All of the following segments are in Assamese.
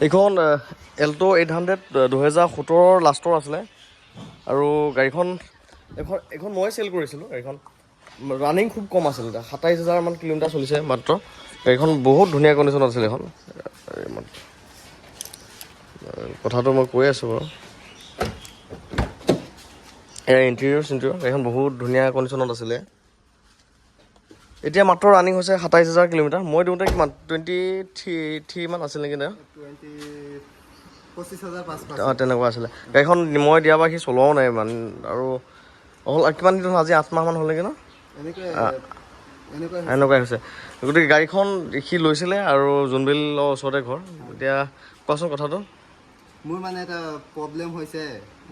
এইখন এল্টো 800 2017 লাষ্টৰ আছিলে আৰু গাড়ীখন এইখন মই চেল কৰিছিলোঁ। গাড়ীখন ৰানিং খুব কম আছিল, 27,000 কিলোমিটাৰ চলিছে মাত্ৰ। গাড়ীখন বহুত ধুনীয়া কণ্ডিশ্যনত আছিলে। এইখন কথাটো মই কৈ আছোঁ বাৰু। এয়া ইণ্টেৰিয়ৰ গাড়ীখন বহুত ধুনীয়া কণ্ডিশ্যনত আছিলে। এতিয়া মাত্ৰ ৰানিং হৈছে 27,000 কিলোমিটাৰ। মই দিওঁতে কিমান 23 মান আছিল নেকি? 25,500 তেনেকুৱা আছিলে গাড়ীখন। মই দিয়াৰ পৰা সি চলোৱাও নাই ইমান, আৰু কিমান দিন হ'ল আজি 8 মাহমান হ'ল নেকি ন? এনেকুৱাই হৈছে। গতিকে গাড়ীখন সি লৈছিলে আৰু জোনবিলৰ ওচৰতে ঘৰ। এতিয়া কোৱাচোন কথাটো। মোৰ মানে এটা প্ৰব্লেম হৈছে,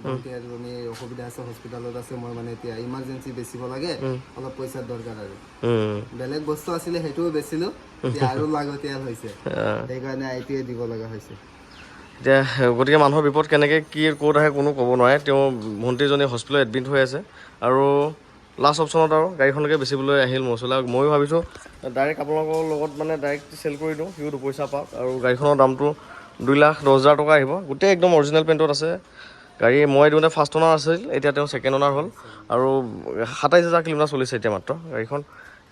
ভণ্টি এজনী অসুবিধা আছে, হস্পিটেলত আছে। মই মানে এতিয়া ইমাৰ্জেঞ্চি বেচিব লাগে, অলপ পইচাৰ দৰকাৰ আৰু বেলেগ বস্তু আছিলে সেইটোও বেচিলোঁ। এতিয়া আৰু লাগতিয়াল হৈছে, সেইকাৰণে এইটোৱে দিব লগা হৈছে। এতিয়া গতিকে মানুহৰ বিপদ কেনেকৈ কি ক'ত আহে কোনো ক'ব নোৱাৰে। তেওঁ ভণ্টিজনী হস্পিটেলত এডমিট হৈ আছে আৰু লাষ্ট অপশ্যনত আৰু গাড়ীখনকে বেচিবলৈ আহিল মোৰ ওচৰলৈ। ময়ো ভাবিছোঁ ডাইৰেক্ট আপোনালোকৰ লগত মানে ডাইৰেক্ট চেল কৰি দিওঁ, সিও দুপইচা পাওক আৰু গাড়ীখনৰ দামটো 2,10,000 টকা আহিব। গোটেই একদম অৰিজিনেল পেইণ্টত আছে গাড়ী। মই দিওঁতে ফাৰ্ষ্ট অনাৰ আছিল, এতিয়া তেওঁ ছেকেণ্ড অনাৰ হ'ল আৰু 27,000 কিলোমিটাৰ চলিছে এতিয়া মাত্ৰ।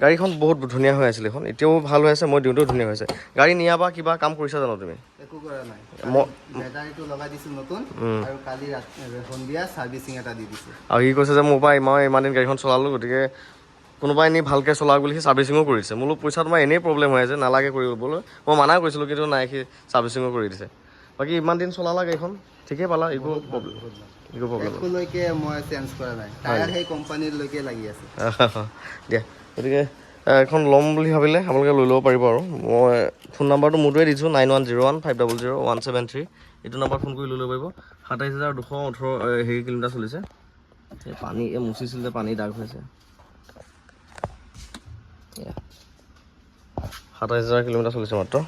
গাড়ীখন বহুত ধুনীয়া হৈ আছিলে। এইখন এতিয়াও ভাল হৈ আছে, মই দিওঁতেও ধুনীয়া হৈছে। গাড়ী নিয়া বা কিবা কাম কৰিছা জানো তুমি? একো কৰা নাই, বেটাৰীটো লগাই দিছোঁ নতুন, আৰু কালি সন্ধিয়া ছাৰ্ভিচিং এটা দি দিছোঁ। আৰু সি কৈছে যে মোৰ পৰা মই ইমান দিন গাড়ীখন চলালোঁ, গতিকে কোনোবাই এনেই ভালকৈ চলাওক বুলি সি ছাৰ্ভিচিঙো কৰিছে। মোলো পইচা তোমাৰ এনেই প্ৰব্লেম হৈ আছে, নালাগে কৰিবলৈ। মই মানা কৰিছিলোঁ কিন্তু নাই, সি ছাৰ্ভিচিঙো কৰি দিছে। বাকী ইমান দিন চলালা গাড়ীখন, ঠিকেই পালা? একো প্ৰব্লেম একোলৈকে মই চেঞ্জ কৰা নাই, টায়াৰ সেই কোম্পানীলৈকে লাগি আছে। দিয়া, গতিকে এখন ল'ম বুলি ভাবিলে আপোনালোকে লৈ ল'ব পাৰিব। আৰু মই ফোন নাম্বাৰটো মোৰটোৱে দিছোঁ, 9101500173। এইটো নাম্বাৰত ফোন কৰি লৈ ল'ব পাৰিব। 27,218 কিলোমিটাৰ চলিছে। এই পানী মুচিছিল যে পানী দাগ হৈছে। 27,000 কিলোমিটাৰ চলিছে মাত্ৰ।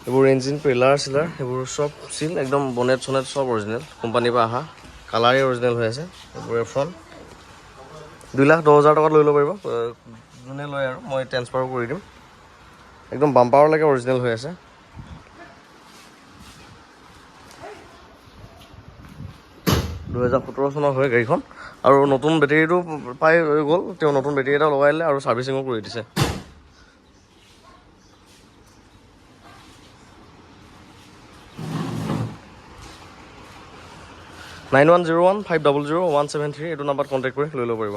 এইবোৰ ইঞ্জিন পিলাৰ চিলাৰ সেইবোৰ চব চিল, একদম বনেট চনেট চব অৰিজিনেল কোম্পানীৰ পৰা অহা, কালাৰেই অৰিজিনেল হৈ আছে। এইবোৰ এফ্ৰন 2,10,000 টকাত লৈ ল'ব পাৰিব। যোনে লয় আৰু মই ট্ৰেন্সফাৰো কৰি দিম। একদম বাম্পাৰলৈকে অৰিজিনেল হৈ আছে। - 2017 চনৰ হয় গাড়ীখন, আৰু নতুন বেটেৰীটো পাই গ'ল। তেওঁ নতুন বেটেৰী এটা লগাই দিলে আৰু ছাৰ্ভিচিঙো কৰি দিছে। -9101500173 এইটো নাম্বাৰত কণ্টেক্ট কৰি লৈ ল'ব পাৰিব।